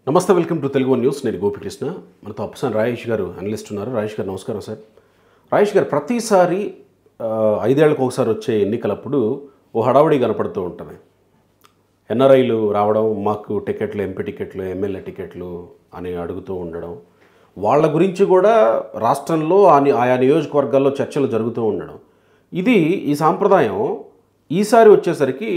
నమస్తే, welcome to Telugu one news. నేను గోపికృష్ణ. మనతో అప్పసాని రాజేష్ గారు అనలిస్ట్ ఉన్నారు. రాజేష్ గారు నమస్కారం సార్. రాజేష్ గారు, ప్రతిసారి 5 ఏళ్లకు ఒకసారి వచ్చే ఎన్నికలప్పుడు ఓ హడావుడి కనపడుతూ ఉంటుంది. ఎన్ఆర్ఐలు రావడం, మాకు టికెట్లు, ఎంపీ టికెట్లు, ఎమ్మెల్యే టికెట్లు అని అడుగుతూ ఉండడం, వాళ్ళ గురించి కూడా రాష్ట్రంలో ఆయా నియోజకవర్గాల్లో చర్చలు జరుగుతూ ఉండడం, ఈ సాంప్రదాయం ఈసారి వచ్చేసరికి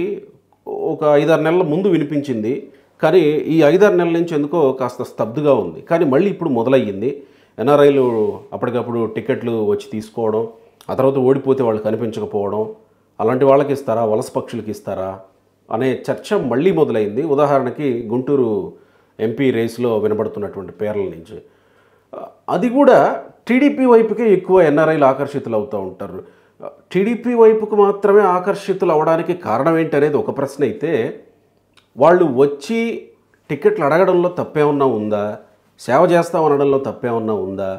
ఒక 5-6 నెలల ముందు వినిపించింది. కానీ ఈ 5-6 నెలల నుంచి ఎందుకో కాస్త స్తబ్దుగా ఉంది. కానీ మళ్ళీ ఇప్పుడు మొదలయ్యింది. ఎన్ఆర్ఐలు అప్పటికప్పుడు టికెట్లు వచ్చి తీసుకోవడం, ఆ తర్వాత ఓడిపోతే వాళ్ళు కనిపించకపోవడం, అలాంటి వాళ్ళకి ఇస్తారా, వలస పక్షులకి ఇస్తారా అనే చర్చ మళ్ళీ మొదలైంది. ఉదాహరణకి గుంటూరు ఎంపీ రేసులో వినబడుతున్నటువంటి పేర్ల నుంచి అది కూడా టీడీపీ వైపుకే ఎక్కువ ఎన్ఆర్ఐలు ఆకర్షితులు అవుతూ ఉంటారు. టీడీపీ వైపుకు మాత్రమే ఆకర్షితులు అవడానికి కారణం ఏంటనేది ఒక ప్రశ్న అయితే, వాళ్ళు వచ్చి టికెట్లు అడగడంలో తప్పేమన్నా ఉందా, సేవ చేస్తామనడంలో తప్పేమన్నా ఉందా,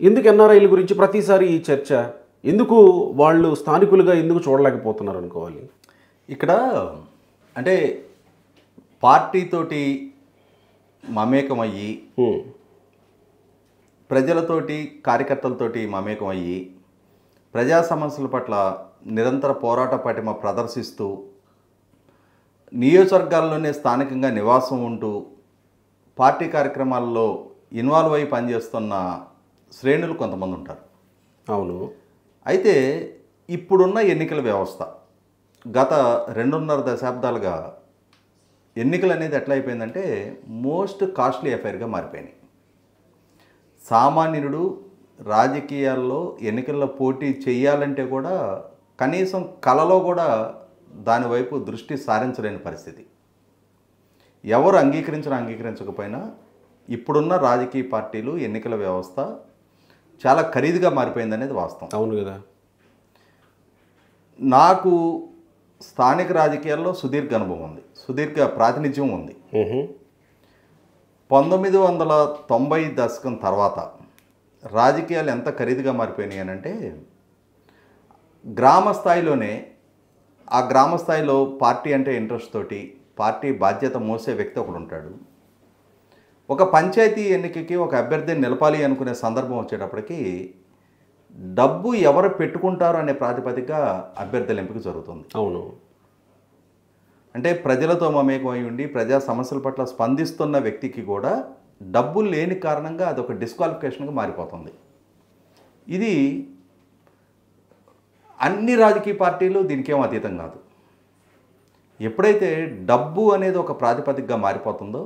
ఎందుకు ఎన్ఆర్ఐల గురించి ప్రతిసారి ఈ చర్చ, ఎందుకు వాళ్ళు స్థానికులుగా ఎందుకు చూడలేకపోతున్నారు అనుకోవాలి? ఇక్కడ అంటే పార్టీతోటి మమేకమయ్యి, ప్రజలతోటి కార్యకర్తలతోటి మమేకమయ్యి, ప్రజా సమస్యల పట్ల నిరంతర పోరాట పటిమ ప్రదర్శిస్తూ, నియోజకవర్గాల్లోనే స్థానికంగా నివాసం ఉంటూ పార్టీ కార్యక్రమాల్లో ఇన్వాల్వ్ అయ్యి పనిచేస్తున్న శ్రేణులు కొంతమంది ఉంటారు. అవును. అయితే ఇప్పుడున్న ఎన్నికల వ్యవస్థ గత 2.5 దశాబ్దాలుగా ఎన్నికలు అనేది ఎట్లా అయిపోయిందంటే మోస్ట్ కాస్ట్లీ అఫైర్గా మారిపోయినాయి. సామాన్యుడు రాజకీయాల్లో ఎన్నికల్లో పోటీ చేయాలంటే కూడా కనీసం కలలో కూడా దానివైపు దృష్టి సారించలేని పరిస్థితి. ఎవరు అంగీకరించకపోయినా ఇప్పుడున్న రాజకీయ పార్టీలు, ఎన్నికల వ్యవస్థ చాలా ఖరీదుగా మారిపోయింది అనేది వాస్తవం. అవును కదా. నాకు స్థానిక రాజకీయాల్లో సుదీర్ఘ అనుభవం ఉంది, సుదీర్ఘ ప్రాతినిధ్యం ఉంది. 1990 దశకం తర్వాత రాజకీయాలు ఎంత ఖరీదుగా మారిపోయినాయి అని అంటే, గ్రామ స్థాయిలోనే ఆ గ్రామ స్థాయిలో పార్టీ అంటే ఇంట్రెస్ట్ తోటి పార్టీ బాధ్యత మోసే వ్యక్తి ఒకడు ఉంటాడు. ఒక పంచాయతీ ఎన్నికకి ఒక అభ్యర్థిని నిలపాలి అనుకునే సందర్భం వచ్చేటప్పటికి డబ్బు ఎవరు పెట్టుకుంటారు అనే ప్రాతిపదికగా అభ్యర్థుల ఎంపిక జరుగుతుంది. అవును. అంటే ప్రజలతో మమేకమై ఉండి ప్రజా సమస్యల పట్ల స్పందిస్తున్న వ్యక్తికి కూడా డబ్బులు లేని కారణంగా అదొక డిస్క్వాలిఫికేషన్గా మారిపోతుంది. ఇది అన్ని రాజకీయ పార్టీలు దీనికేం అతీతం కాదు. ఎప్పుడైతే డబ్బు అనేది ఒక ప్రాతిపదికగా మారిపోతుందో,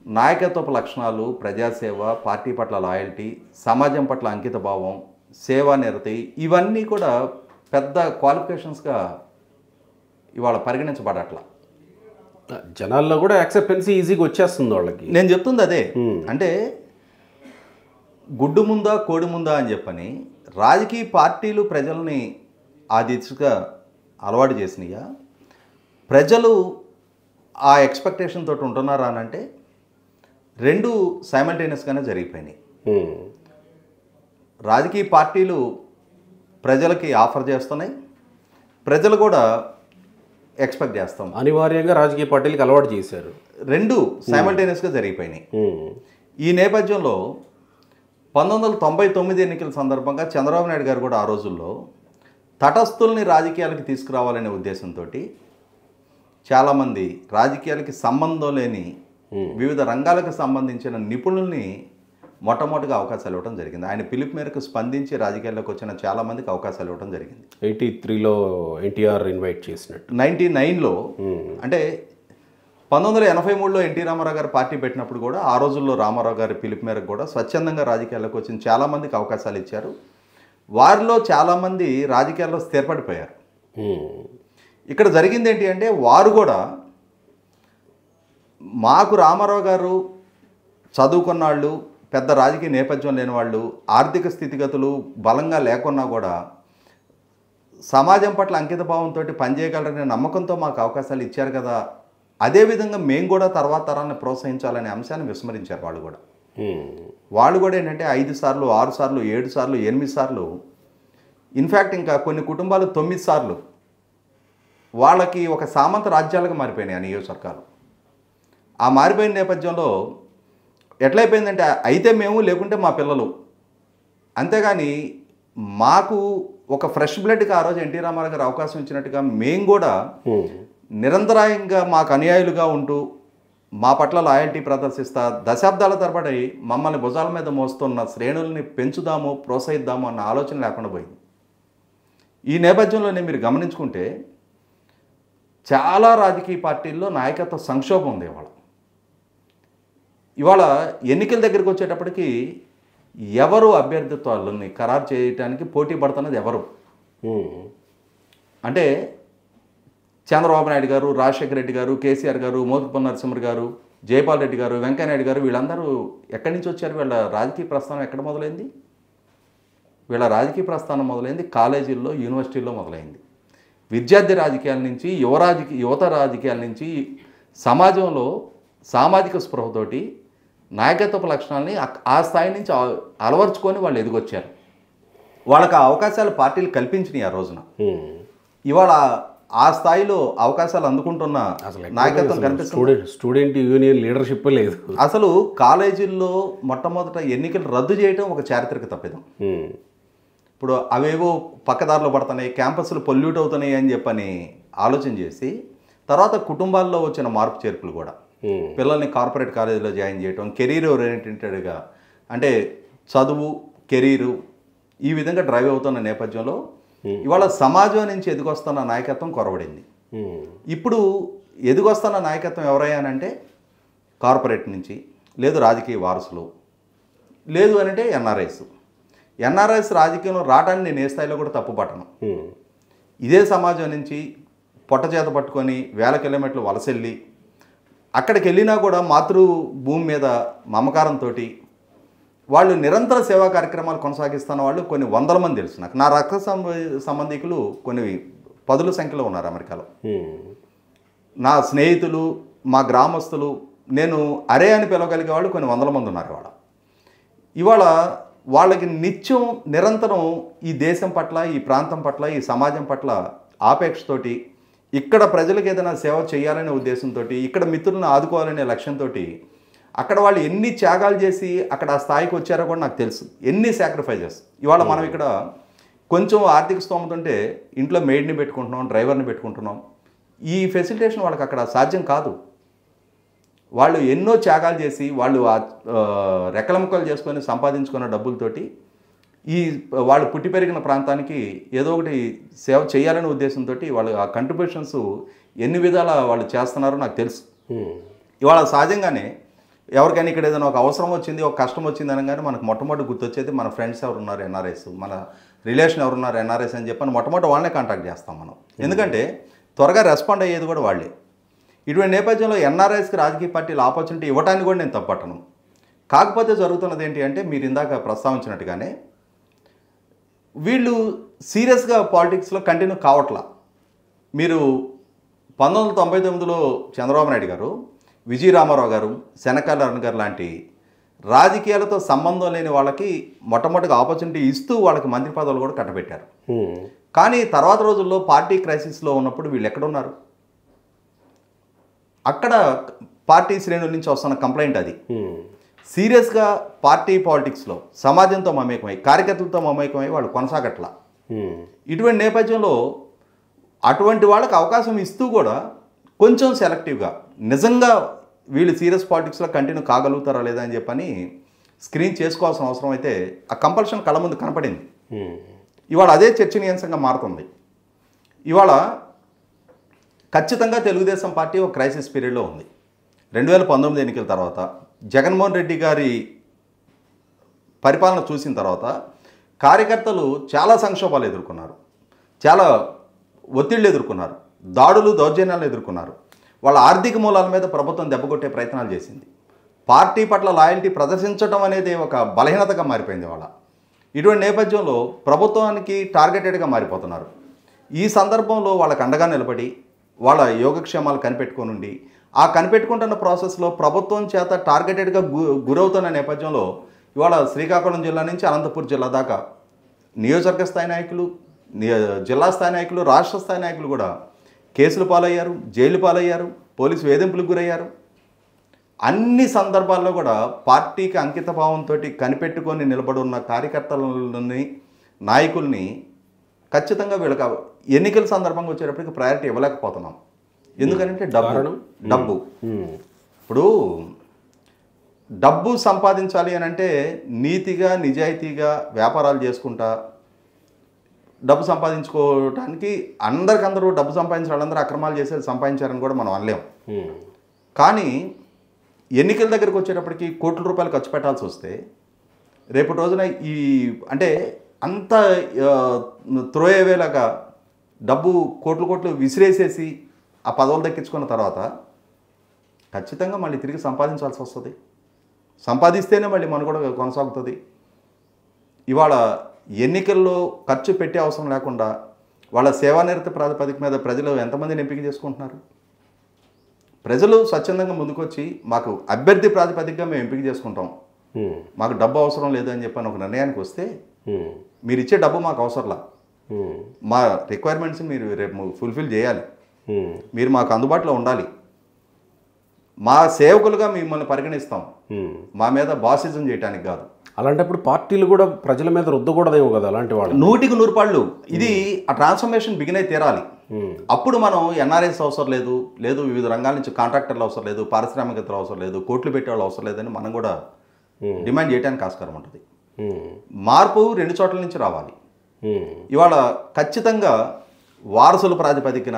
నాయకత్వపు లక్షణాలు, ప్రజాసేవ, పార్టీ పట్ల లాయల్టీ, సమాజం పట్ల అంకిత భావం, సేవానిరతి, ఇవన్నీ కూడా పెద్ద క్వాలిఫికేషన్స్గా ఇవాళ పరిగణించబడట్లా. జనాల్లో కూడా యాక్సెప్టెన్సీ ఈజీగా వచ్చేస్తుంది వాళ్ళకి. నేను చెప్తుంది అదే. అంటే గుడ్డు ముందా కోడి ముందా అని చెప్పని రాజకీయ పార్టీలు ప్రజల్ని ఆ దిశగా అలవాటు చేసినాయా, ప్రజలు ఆ ఎక్స్పెక్టేషన్ తోటి ఉంటున్నారా అని అంటే రెండు సైమల్టేనియస్గానే జరిగిపోయినాయి. రాజకీయ పార్టీలు ప్రజలకి ఆఫర్ చేస్తున్నాయి, ప్రజలు కూడా ఎక్స్పెక్ట్ చేస్తాం. అనివార్యంగా రాజకీయ పార్టీలకు అలవాటు చేశారు. రెండు సైమల్టేనియస్గా జరిగిపోయినాయి. ఈ నేపథ్యంలో 1999 ఎన్నికల సందర్భంగా చంద్రబాబు నాయుడు గారు కూడా ఆ రోజుల్లో తటస్థుల్ని రాజకీయాలకు తీసుకురావాలనే ఉద్దేశంతో చాలామంది రాజకీయాలకి సంబంధం లేని వివిధ రంగాలకు సంబంధించిన నిపుణుల్ని మొట్టమొదటిగా అవకాశాలు ఇవ్వడం జరిగింది. ఆయన పిలుపు మేరకు స్పందించి రాజకీయాల్లోకి వచ్చిన చాలామందికి అవకాశాలు ఇవ్వడం జరిగింది. 83లో ఎన్టీఆర్ ఇన్వైట్ చేసినట్టు. 99లో అంటే 1983లో ఎన్టీ రామారావు గారు పార్టీ పెట్టినప్పుడు కూడా ఆ రోజుల్లో రామారావు గారి పిలుపు మేరకు కూడా స్వచ్ఛందంగా రాజకీయాల్లోకి వచ్చిన చాలామందికి అవకాశాలు ఇచ్చారు. వారిలో చాలామంది రాజకీయాల్లో స్థిరపడిపోయారు. ఇక్కడ జరిగింది ఏంటి అంటే, వారు కూడా మాకు రామారావు గారు చదువుకున్న వాళ్ళు, పెద్ద రాజకీయ నేపథ్యం లేని వాళ్ళు, ఆర్థిక స్థితిగతులు బలంగా లేకున్నా కూడా సమాజం పట్ల అంకిత భావంతో పనిచేయగలరనే నమ్మకంతో మాకు అవకాశాలు ఇచ్చారు కదా, అదేవిధంగా మేము కూడా తర్వాత తరాన్ని ప్రోత్సహించాలనే అంశాన్ని విస్మరించారు. వాళ్ళు కూడా ఏంటంటే 5 సార్లు, 6 సార్లు, 7 సార్లు, 8 సార్లు, ఇన్ఫ్యాక్ట్ ఇంకా కొన్ని కుటుంబాలు 9 సార్లు వాళ్ళకి ఒక సామంత రాజ్యాలుగా మారిపోయినాయి ఆ నియోజకవర్గాలు. ఆ మారిపోయిన నేపథ్యంలో ఎట్లయిపోయిందంటే అయితే మేము లేకుంటే మా పిల్లలు, అంతేగాని మాకు ఒక ఫ్రెష్ బ్లడ్కి ఆ రోజు ఎన్టీ రామారావు గారు అవకాశం ఇచ్చినట్టుగా మేము కూడా నిరంతరాయంగా మాకు అనుయాయులుగా ఉంటూ మా పట్ల లాయల్టీ ప్రదర్శిస్తా దశాబ్దాల తరబడి మమ్మల్ని భుజాల మీద మోస్తున్న శ్రేణుల్ని పెంచుదాము, ప్రోత్సహిద్దాము అన్న ఆలోచన లేకుండా పోయింది. ఈ నేపథ్యంలోనే మీరు గమనించుకుంటే చాలా రాజకీయ పార్టీల్లో నాయకత్వ సంక్షోభం ఉంది. ఇవాళ ఎన్నికల దగ్గరికి వచ్చేటప్పటికి ఎవరు అభ్యర్థిత్వాలని ఖరారు చేయడానికి పోటీ పడుతున్నది ఎవరు అంటే చంద్రబాబు నాయుడు గారు, రాజశేఖర రెడ్డి గారు, కేసీఆర్ గారు, మోత్కుపల్లి నరసింహ గారు, జయపాల్ రెడ్డి గారు, వెంకయ్యనాయుడు గారు, వీళ్ళందరూ ఎక్కడి నుంచి వచ్చారు? వీళ్ళ రాజకీయ ప్రస్థానం ఎక్కడ మొదలైంది? వీళ్ళ రాజకీయ ప్రస్థానం మొదలైంది కాలేజీల్లో, యూనివర్సిటీల్లో మొదలైంది. విద్యార్థి రాజకీయాల నుంచి, యువత రాజకీయాల నుంచి సమాజంలో సామాజిక స్పృహతోటి నాయకత్వపు లక్షణాలని ఆ స్థాయి నుంచి అలవర్చుకొని వాళ్ళు ఎదిగొచ్చారు. వాళ్ళకి ఆ అవకాశాలు పార్టీలు కల్పించినాయి ఆ రోజున. ఇవాళ ఆ స్థాయిలో అవకాశాలు అందుకుంటున్న నాయకత్వం కనిపిస్తుంది. స్టూడెంట్ యూనియన్ లీడర్షిప్ లేదు. అసలు కాలేజీల్లో మొట్టమొదట ఎన్నికలు రద్దు చేయడం ఒక చారిత్రక తప్పిదం. ఇప్పుడు అవేవో పక్కదారిలో పడుతున్నాయి, క్యాంపస్లు పొల్యూట్ అవుతున్నాయి అని చెప్పని ఆలోచన చేసి తర్వాత కుటుంబాల్లో వచ్చిన మార్పు చేర్పులు కూడా పిల్లల్ని కార్పొరేట్ కాలేజీలో జాయిన్ చేయటం, కెరీర్ ఓరియంటెడ్గా అంటే చదువు, కెరీరు ఈ విధంగా డ్రైవ్ అవుతున్న నేపథ్యంలో ఇవాళ సమాజం నుంచి ఎదిగొస్తున్న నాయకత్వం కొరవడింది. ఇప్పుడు ఎదిగొస్తున్న నాయకత్వం ఎవరయ్యానంటే కార్పొరేట్ నుంచి, లేదు రాజకీయ వారసులు, లేదు అనంటే ఎన్ఆర్ఐస్ రాజకీయంలో రావడానికి నేను ఏ స్థాయిలో కూడా తప్పుపట్టను. ఇదే సమాజం నుంచి పొట్ట చేత పట్టుకొని వేల కిలోమీటర్లు వలసెళ్ళి అక్కడికి వెళ్ళినా కూడా మాతృభూమి మీద మమకారంతో వాళ్ళు నిరంతర సేవా కార్యక్రమాలు కొనసాగిస్తున్న వాళ్ళు కొన్ని వందల మంది తెలుసు నాకు. నా రక్త సంబంధికులు కొన్ని పదుల సంఖ్యలో ఉన్నారు అమెరికాలో. నా స్నేహితులు, మా గ్రామస్తులు, నేను అరే అని పిలవగలిగే వాళ్ళు కొన్ని వందల మంది ఉన్నారు. ఇవాళ వాళ్ళకి నిత్యం నిరంతరం ఈ దేశం పట్ల, ఈ ప్రాంతం పట్ల, ఈ సమాజం పట్ల ఆపేక్షతోటి, ఇక్కడ ప్రజలకు ఏదైనా సేవ చేయాలనే ఉద్దేశంతో, ఇక్కడ మిత్రులను ఆదుకోవాలనే లక్ష్యంతో అక్కడ వాళ్ళు ఎన్ని త్యాగాలు చేసి అక్కడ ఆ స్థాయికి వచ్చారో కూడా నాకు తెలుసు. ఎన్ని సాక్రిఫైజెస్. ఇవాళ మనం ఇక్కడ కొంచెం ఆర్థిక స్తోమత ఉంటే ఇంట్లో మెయిడ్ని పెట్టుకుంటున్నాం, డ్రైవర్ని పెట్టుకుంటున్నాం. ఈ ఫెసిలిటేషన్ వాళ్ళకి అక్కడ సాధ్యం కాదు. వాళ్ళు ఎన్నో త్యాగాలు చేసి వాళ్ళు రెక్కల ముక్కలు చేసుకొని సంపాదించుకున్న డబ్బులతోటి వాళ్ళు పుట్టి పెరిగిన ప్రాంతానికి ఏదో ఒకటి సేవ చేయాలనే ఉద్దేశంతో వాళ్ళు ఆ కంట్రిబ్యూషన్స్ ఎన్ని విధాల వాళ్ళు చేస్తున్నారో నాకు తెలుసు. ఇవాళ సహజంగానే ఎవరికైనా ఇక్కడ ఏదైనా ఒక అవసరం వచ్చింది, ఒక కష్టం వచ్చింది అనగానే మనకు మొట్టమొదటి గుర్తొచ్చేది మన ఫ్రెండ్స్ ఎవరున్నారు ఎన్ఆర్ఐస్, మన రిలేషన్ ఎవరున్నారు ఎన్ఆర్ఐస్ అని చెప్పని మొట్టమొదటి వాళ్ళనే కాంటాక్ట్ చేస్తాం మనం. ఎందుకంటే త్వరగా రెస్పాండ్ అయ్యేది కూడా వాళ్ళే. ఇటువంటి నేపథ్యంలో ఎన్ఆర్ఐస్కి రాజకీయ పార్టీలు ఆపర్చునిటీ ఇవ్వడానికి కూడా నేను తప్పట్టను. కాకపోతే జరుగుతున్నది ఏంటి అంటే మీరు ఇందాక ప్రస్తావించినట్టుగానే వీళ్ళు సీరియస్గా పాలిటిక్స్లో కంటిన్యూ కావట్లా. మీరు 1999లో చంద్రబాబు నాయుడు గారు, విజయ రామారావు గారు, శనకాల అరుణ్ గారు లాంటి రాజకీయాలతో సంబంధం లేని వాళ్ళకి మొట్టమొదటిగా ఆపర్చునిటీ ఇస్తూ వాళ్ళకి మంత్రి పదవులు కూడా కట్టబెట్టారు. కానీ తర్వాత రోజుల్లో పార్టీ క్రైసిస్లో ఉన్నప్పుడు వీళ్ళు ఎక్కడున్నారు? అక్కడ పార్టీ శ్రేణుల నుంచి వస్తున్న కంప్లైంట్ అది. సీరియస్గా పార్టీ పాలిటిక్స్లో సమాజంతో మమేకమై, కార్యకర్తలతో మమేకమై వాళ్ళు కొనసాగట్లా. ఇటువంటి నేపథ్యంలో అటువంటి వాళ్ళకి అవకాశం ఇస్తూ కూడా కొంచెం సెలెక్టివ్గా నిజంగా వీళ్ళు సీరియస్ పాలిటిక్స్లో కంటిన్యూ కాగలుగుతారా లేదా అని చెప్పని స్క్రీన్ చేసుకోవాల్సిన అవసరం అయితే ఆ కంపల్షన్ కళ్ళ ముందు కనపడింది. ఇవాళ అదే చర్చనీయాంశంగా మారుతుంది. ఇవాళ ఖచ్చితంగా తెలుగుదేశం పార్టీ ఒక క్రైసిస్ పీరియడ్లో ఉంది. 2019 ఎన్నికల తర్వాత జగన్మోహన్ రెడ్డి గారి పరిపాలన చూసిన తర్వాత కార్యకర్తలు చాలా సంక్షోభాలు ఎదుర్కొన్నారు, చాలా ఒత్తిళ్లు ఎదుర్కొన్నారు, దాడులు దౌర్జన్యాలు ఎదుర్కొన్నారు. వాళ్ళ ఆర్థిక మూలాల మీద ప్రభుత్వం దెబ్బకొట్టే ప్రయత్నాలు చేసింది. పార్టీ పట్ల లాయల్టీ ప్రదర్శించడం అనేది ఒక బలహీనతగా మారిపోయింది వాళ్ళ. ఇటువంటి నేపథ్యంలో ప్రభుత్వానికి టార్గెటెడ్గా మారిపోతున్నారు. ఈ సందర్భంలో వాళ్ళకు అండగా నిలబడి వాళ్ళ యోగక్షేమాలు కనిపెట్టుకోనుండి ఆ కనిపెట్టుకుంటున్న ప్రాసెస్లో ప్రభుత్వం చేత టార్గెటెడ్గా గురవుతున్న నేపథ్యంలో ఇవాళ శ్రీకాకుళం జిల్లా నుంచి అనంతపూర్ జిల్లా దాకా నియోజకవర్గ స్థాయి నాయకులు, జిల్లా స్థాయి నాయకులు, రాష్ట్ర స్థాయి నాయకులు కూడా కేసులు పాలయ్యారు, జైలు పాలయ్యారు, పోలీసు వేధింపులకు గురయ్యారు. అన్ని సందర్భాల్లో కూడా పార్టీకి అంకిత భావంతో కనిపెట్టుకొని నిలబడి ఉన్న కార్యకర్తలని నాయకుల్ని ఖచ్చితంగా వీళ్ళకి ఎన్నికల సందర్భంగా వచ్చేటప్పటికి ప్రయారిటీ ఇవ్వలేకపోతున్నాం. ఎందుకంటే డబ్బు ఇప్పుడు డబ్బు సంపాదించాలి అని అంటే నీతిగా నిజాయితీగా వ్యాపారాలు చేసుకుంటా డబ్బు సంపాదించుకోవడానికి అందరికందరూ డబ్బు సంపాదించిన వాళ్ళందరూ అక్రమాలు చేసేది సంపాదించారని కూడా మనం అనలేం. కానీ ఎన్నికల దగ్గరికి వచ్చేటప్పటికి కోట్ల రూపాయలు ఖర్చు పెట్టాల్సి వస్తే రేపటి రోజున ఈ అంటే అంత త్రోయేవేలాగా డబ్బు కోట్లు విసిరేసేసి ఆ పదవులు దక్కించుకున్న తర్వాత ఖచ్చితంగా మళ్ళీ తిరిగి సంపాదించాల్సి వస్తుంది. సంపాదిస్తేనే మళ్ళీ మనుగడ కొనసాగుతుంది. ఇవాళ ఎన్నికల్లో ఖర్చు పెట్టే అవసరం లేకుండా వాళ్ళ సేవానిరత ప్రాతిపదిక మీద ప్రజలు ఎంతమందిని ఎంపిక చేసుకుంటున్నారు? ప్రజలు స్వచ్ఛందంగా ముందుకొచ్చి మాకు అభ్యర్థి ప్రాతిపదికగా మేము ఎంపిక చేసుకుంటాం, మాకు డబ్బు అవసరం లేదు అని చెప్పని ఒక నిర్ణయానికి వస్తే మీరు ఇచ్చే డబ్బు మాకు అవసరంలా, మా రిక్వైర్మెంట్స్ మీరు రేపు ఫుల్ఫిల్ చేయాలి, మీరు మాకు అందుబాటులో ఉండాలి, మా సేవకులుగా మిమ్మల్ని పరిగణిస్తాం, మా మీద బాసిజం చేయడానికి కాదు. అలాంటప్పుడు పార్టీలు కూడా ప్రజల మీద రుద్దకూడదేమో కదా అలాంటి వాళ్ళు. 100% ఇది ఆ ట్రాన్స్ఫర్మేషన్ బిగిన్ అయి తీరాలి. అప్పుడు మనం ఎన్ఆర్ఎస్ అవసరం లేదు వివిధ రంగాల నుంచి కాంట్రాక్టర్లు అవసరం లేదు, పారిశ్రామికతలు అవసరం లేదు, కోట్లు పెట్టేవాళ్ళు అవసరం లేదని మనం కూడా డిమాండ్ చేయడానికి ఆస్కారం ఉంటుంది. మార్పు 2 చోట్ల నుంచి రావాలి. ఇవాళ ఖచ్చితంగా వారసుల ప్రాతిపదికన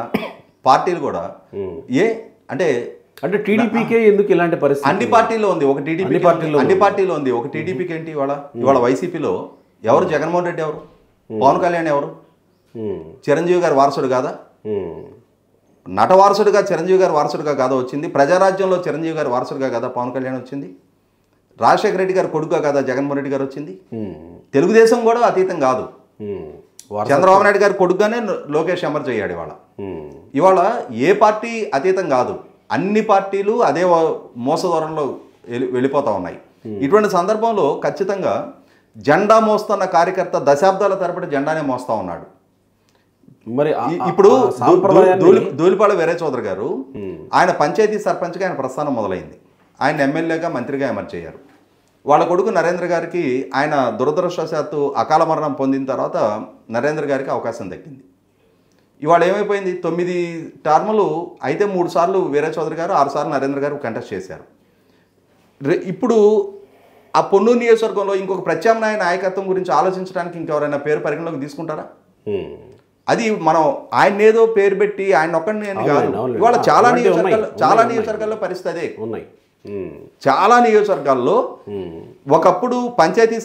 పార్టీలు కూడా అంటే టీడీపీకే ఎందుకు ఇలాంటి పరిస్థితి? అన్ని పార్టీలో ఉంది. ఒక పార్టీలో ఉంది. ఒక టీడీపీకి ఏంటి ఇవాళ వైసీపీలో ఎవరు? జగన్మోహన్ రెడ్డి ఎవరు? పవన్ కళ్యాణ్ ఎవరు? చిరంజీవి గారి వారసుడు కాదా? నట వారసుడుగా చిరంజీవి గారి వారసుడుగా కాదా వచ్చింది? ప్రజారాజ్యంలో చిరంజీవి గారి వారసుడుగా కాదా పవన్ కళ్యాణ్ వచ్చింది? రాజశేఖర రెడ్డి గారి కొడుకుగా కాదా జగన్మోహన్ రెడ్డి గారు వచ్చింది? తెలుగుదేశం కూడా అతీతం కాదు. చంద్రబాబు నాయుడు గారి కొడుకుగానే లోకేష్ అమర్ చేయాడు. ఇవాళ ఏ పార్టీ అతీతం కాదు. అన్ని పార్టీలు అదే మోసధోరణిలో వెళ్ళిపోతూ ఉన్నాయి. ఇటువంటి సందర్భంలో ఖచ్చితంగా జెండా మోస్తున్న కార్యకర్త దశాబ్దాల తరబడి జెండానే మోస్తా ఉన్నాడు. మరి ఇప్పుడు ధూళిపాళ వీరయ్య చౌదరి గారు ఆయన పంచాయతీ సర్పంచ్గా ఆయన ప్రస్థానం మొదలైంది. ఆయన ఎమ్మెల్యేగా మంత్రిగా ఎమర్చయ్యారు. వాళ్ళ కొడుకు నరేంద్ర గారికి ఆయన దురదృష్టవశాత్తు అకాల మరణం పొందిన తర్వాత నరేంద్ర గారికి అవకాశం దక్కింది. ఇవాళ ఏమైపోయింది? 9 టర్ములు అయితే 3 సార్లు వీరయ్య చౌదరి గారు, 6 సార్లు నరేంద్ర గారు కంటెస్ట్ చేశారు. ఇప్పుడు ఆ పొన్నూరు నియోజకవర్గంలో ఇంకొక ప్రత్యామ్నాయ నాయకత్వం గురించి ఆలోచించడానికి ఇంకెవరైనా పేరు పరిగణలోకి తీసుకుంటారా? అది మనం ఆయన ఏదో పేరు పెట్టి ఆయన ఒక్కడిని కాదు. ఇవాళ చాలా నియోజకవర్గాల్లో పరిస్థితి అదే ఉన్నాయి. చాలా నియోజకవర్గాల్లో ఒకప్పుడు పంచాయతీ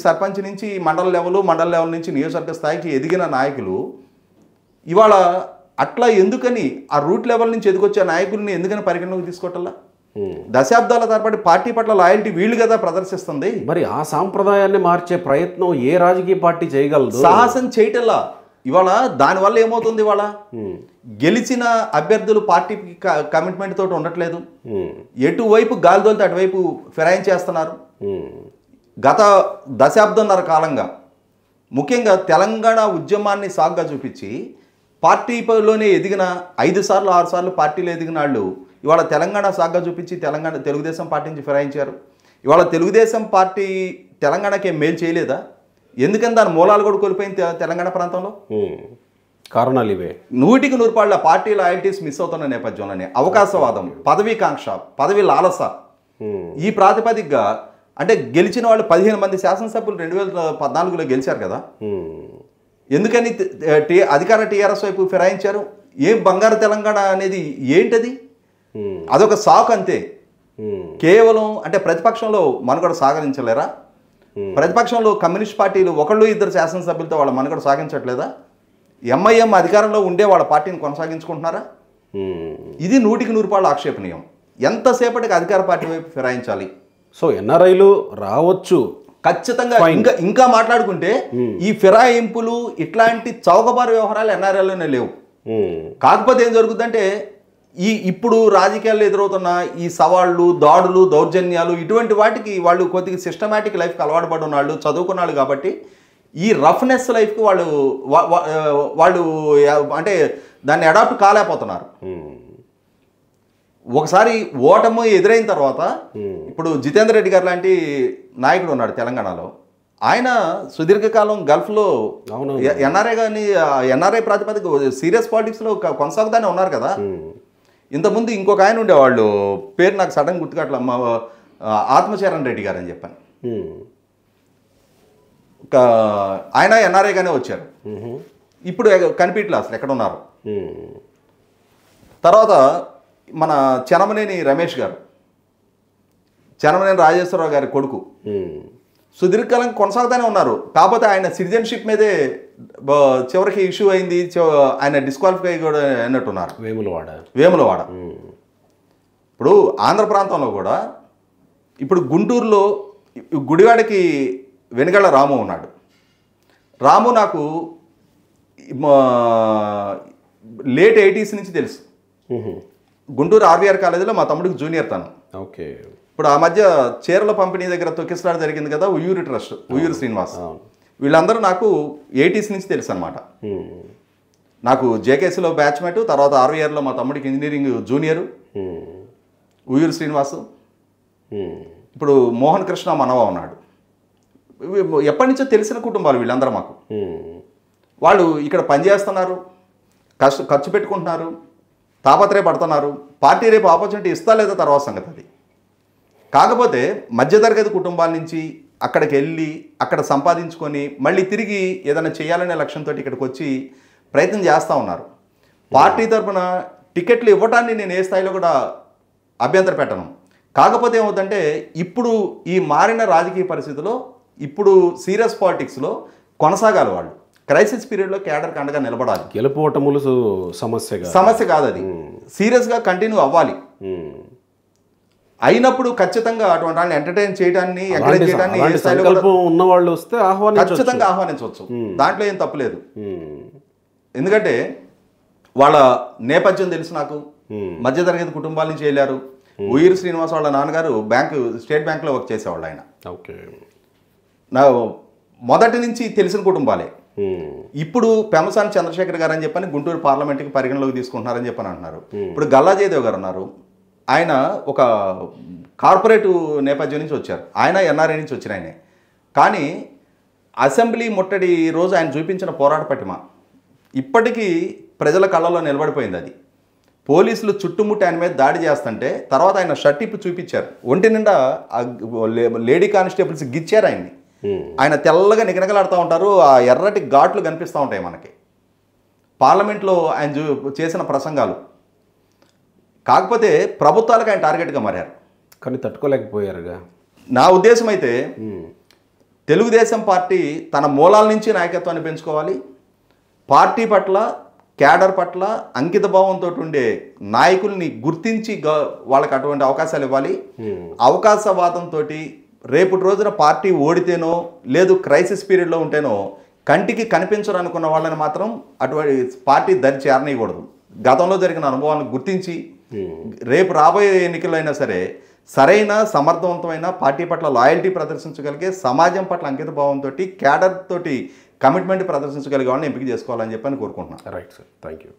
సర్పంచ్ నుంచి మండల లెవెల్ నుంచి నియోజకవర్గ స్థాయికి ఎదిగిన నాయకులు ఇవాళ అట్లా ఎందుకని ఆ రూట్ లెవెల్ నుంచి ఎదిగొచ్చే నాయకుల్ని ఎందుకని పరిగణలోకి తీసుకోవటంలా? దశాబ్దాల తరబడి పార్టీ పట్ల లాయల్టీ వీళ్ళు కదా ప్రదర్శిస్తుంది. మరి ఆ సాంప్రదాయాన్ని మార్చే ప్రయత్నం ఏ రాజకీయ పార్టీ చేయగలదు? సాహసం చేయటల్లా. ఇవాళ దానివల్ల ఏమవుతుంది? ఇవాళ గెలిచిన అభ్యర్థులు పార్టీకి కమిట్మెంట్ తోటి ఉండట్లేదు. ఎటువైపు గాలి తోలితే అటువైపు ఫిరాయించేస్తున్నారు. గత దశాబ్దంన్నర కాలంగా ముఖ్యంగా తెలంగాణ ఉద్యమాన్ని సాగ్గా చూపించి పార్టీలోనే ఎదిగిన 5 సార్లు 6 సార్లు పార్టీలో ఎదిగిన వాళ్ళు ఇవాళ తెలంగాణ సాగ్గా చూపించి తెలుగుదేశం పార్టీ నుంచి ఫిరాయించారు. ఇవాళ తెలుగుదేశం పార్టీ తెలంగాణకి మేలు చేయలేదా? ఎందుకని దాని మూలాలు కూడా కోల్పోయింది తెలంగాణ ప్రాంతంలో. కారణాలు ఇవే. 100% పార్టీ లాయల్టీస్ మిస్ అవుతున్న నేపథ్యంలోనే అవకాశవాదం, పదవీకాంక్ష, పదవి లాలస, ఈ ప్రాతిపదికగా అంటే గెలిచిన వాళ్ళు 15 మంది శాసనసభ్యులు 2014లో గెలిచారు కదా. ఎందుకని అధికార టీఆర్ఎస్ వైపు ఫిరాయించారు? ఏం బంగారు తెలంగాణ అనేది ఏంటది? అదొక సాకు అంతే. కేవలం అంటే ప్రతిపక్షంలో మనుగడ సాగించలేరా? ప్రతిపక్షంలో కమ్యూనిస్ట్ పార్టీలు 1-2 శాసనసభ్యులతో వాళ్ళ మనుగడ సాగించట్లేదా? ఎంఐఎం అధికారంలో ఉండే వాళ్ళ పార్టీని కొనసాగించుకుంటున్నారా? ఇది 100% ఆక్షేపణీయం. ఎంతసేపటికి అధికార పార్టీ వైపు ఫిరాయించాలి? సో ఎన్ఆర్ఐలు రావచ్చు ఖచ్చితంగా. ఇంకా మాట్లాడుకుంటే ఈ ఫిరాయింపులు ఇట్లాంటి చౌకబారు వ్యవహారాలు ఎన్ఆర్ఐలోనే లేవు. కాకపోతే ఏం జరుగుతుందంటే ఇప్పుడు రాజకీయాల్లో ఎదురవుతున్న ఈ సవాళ్ళు, దాడులు, దౌర్జన్యాలు ఇటువంటి వాటికి వాళ్ళు కొద్దిగా సిస్టమేటిక్ లైఫ్కి అలవాటు పడి ఉన్నాళ్ళు, చదువుకున్నాళ్ళు. కాబట్టి ఈ రఫ్నెస్ లైఫ్కి వాళ్ళు అంటే దాన్ని అడాప్ట్ కాలేకపోతున్నారు. ఒకసారి ఓటమి ఎదురైన తర్వాత ఇప్పుడు జితేందర్ రెడ్డి గారు లాంటి నాయకుడు ఉన్నాడు తెలంగాణలో. ఆయన సుదీర్ఘకాలం గల్ఫ్లో ఎన్ఆర్ఐ కానీ ఎన్ఆర్ఐ ప్రాతిపదిక సీరియస్ పాలిటిక్స్లో కొనసాగుతానే ఉన్నారు కదా. ఇంతకుముందు ఇంకొక ఆయన ఉండేవాళ్ళు, పేరు నాకు సడన్ గుర్తుకట్ల, ఆత్మచరణ్ రెడ్డి గారు అని చెప్పాను. ఆయన ఎన్ఆర్ఐగానే వచ్చారు. ఇప్పుడు కనిపించలే అసలు ఎక్కడ ఉన్నారు. తర్వాత మన చెనమనేని రమేష్ గారు, చెనమనేని రాజేశ్వరరావు గారి కొడుకు, సుదీర్ఘకాలం కొనసాగుతూనే ఉన్నారు. కాకపోతే ఆయన సిటిజన్షిప్ మీదే చివరికి ఇష్యూ అయింది, ఆయన డిస్క్వాలిఫై కూడా అయినట్టున్నారు. వేములవాడ. ఇప్పుడు ఆంధ్ర ప్రాంతంలో కూడా ఇప్పుడు గుంటూరులో గుడివాడకి వెనుగళ్ళ రాము ఉన్నాడు. రాము నాకు లేట్ 80s నుంచి తెలుసు. గుంటూరు ఆర్వీఆర్ కాలేజీలో మా తమ్ముడికి జూనియర్ తను. ఓకే. ఇప్పుడు ఆ మధ్య చీరల పంపిణీ దగ్గర తొక్కిసలాట జరిగింది కదా, ఉయ్యూరి ట్రస్ట్, ఉయ్యూరి శ్రీనివాస్, వీళ్ళందరూ నాకు 80s నుంచి తెలుసు అనమాట. నాకు జేకేసీలో బ్యాచ్మేట్, తర్వాత ఆర్వీఆర్లో మా తమ్ముడికి ఇంజనీరింగ్ జూనియరు ఉయ్యూరి శ్రీనివాసు. ఇప్పుడు మోహన్ కృష్ణ మనవ ఉన్నాడు. ఎప్పటి నుంచో తెలిసిన కుటుంబాలు వీళ్ళందరూ మాకు. వాళ్ళు ఇక్కడ పనిచేస్తున్నారు, ఖర్చు పెట్టుకుంటున్నారు, తాపత్రయపడుతున్నారు. పార్టీ రేపు ఆపర్చునిటీ ఇస్తా లేదా తర్వాత సంగతి అది. కాకపోతే మధ్యతరగతి కుటుంబాల నుంచి అక్కడికి వెళ్ళి అక్కడ సంపాదించుకొని మళ్ళీ తిరిగి ఏదైనా చేయాలనే లక్ష్యంతో ఇక్కడికి వచ్చి ప్రయత్నం చేస్తూ ఉన్నారు. పార్టీ తరఫున టికెట్లు ఇవ్వటాన్ని నేను ఏ స్థాయిలో కూడా అభ్యంతర పెట్టను. కాకపోతే ఏమవుతుందంటే ఇప్పుడు ఈ మారిన రాజకీయ పరిస్థితిలో ఇప్పుడు సీరియస్ పాలిటిక్స్లో కొనసాగాలి. వాళ్ళు క్రైసిస్ పీరియడ్లో కేడర్కి అండగా నిలబడాలి. గెలుపోటములు సమస్య కాదు, అది సీరియస్గా కంటిన్యూ అవ్వాలి. అయినప్పుడు ఖచ్చితంగా అటువంటి వాళ్ళని ఎంటర్టైన్ చేయడాన్ని ఎంకరేజ్ చేయడాన్ని ఉన్న వాళ్ళు వస్తే ఖచ్చితంగా ఆహ్వానించవచ్చు. దాంట్లో ఏం తప్పులేదు. ఎందుకంటే వాళ్ళ నేపథ్యం తెలుసు నాకు. మధ్యతరగతి కుటుంబాల నుంచి వెళ్ళారు. ఉయ్యూరి శ్రీనివాస్ వాళ్ళ నాన్నగారు స్టేట్ బ్యాంక్లో వర్క్ చేసేవాళ్ళు. ఆయన నా మొదటి నుంచి తెలిసిన కుటుంబాలే. ఇప్పుడు పెమసాని చంద్రశేఖర్ గారు అని చెప్పని గుంటూరు పార్లమెంట్కి పరిగణలోకి తీసుకుంటున్నారని చెప్పని అంటున్నారు. ఇప్పుడు గల్లా జయదేవ్ గారు ఉన్నారు. ఆయన ఒక కార్పొరేట్ నేపథ్యం నుంచి వచ్చారు. ఆయన ఎన్ఆర్ఐ నుంచి వచ్చిన ఆయనే. కానీ అసెంబ్లీ ముట్టడి రోజు ఆయన చూపించిన పోరాట పటిమ ఇప్పటికీ ప్రజల కళ్ళలో నిలబడిపోయింది. అది పోలీసులు చుట్టుముట్టి ఆయన మీద దాడి చేస్తుంటే తర్వాత ఆయన షర్టిప్పు చూపించారు. ఒంటి నిండా లేడీ కానిస్టేబుల్స్ గిచ్చారు ఆయన్ని. ఆయన తెల్లగా నిగనగలాడుతూ ఉంటారు. ఆ ఎర్రటి ఘాట్లు కనిపిస్తూ ఉంటాయి మనకి పార్లమెంట్లో ఆయన చేసిన ప్రసంగాలు. కాకపోతే ప్రభుత్వాలకు ఆయన టార్గెట్గా మారారు, కానీ తట్టుకోలేకపోయారుగా. నా ఉద్దేశం అయితే తెలుగుదేశం పార్టీ తన మూలాల నుంచి నాయకత్వాన్ని పెంచుకోవాలి. పార్టీ పట్ల క్యాడర్ పట్ల అంకిత భావంతో ఉండే నాయకుల్ని గుర్తించి వాళ్ళకి అటువంటి అవకాశాలు ఇవ్వాలి. అవకాశవాదంతో రేపటి రోజున పార్టీ ఓడితేనో లేదు క్రైసిస్ పీరియడ్లో ఉంటేనో కంటికి కనిపించరు అనుకున్న వాళ్ళని మాత్రం అటువంటి పార్టీ దరి చేరనీయకూడదు. గతంలో జరిగిన అనుభవాలను గుర్తించి రేపు రాబోయే ఎన్నికలైనా సరే సరైన సమర్థవంతమైన పార్టీ పట్ల లాయల్టీ ప్రదర్శించగలిగే, సమాజం పట్ల అంకిత భావంతో క్యాడర్ తోటి కమిట్మెంట్ ప్రదర్శించగలిగే వాళ్ళని ఎంపిక చేసుకోవాలని చెప్పని కోరుకుంటున్నాను. Right sir, thank you.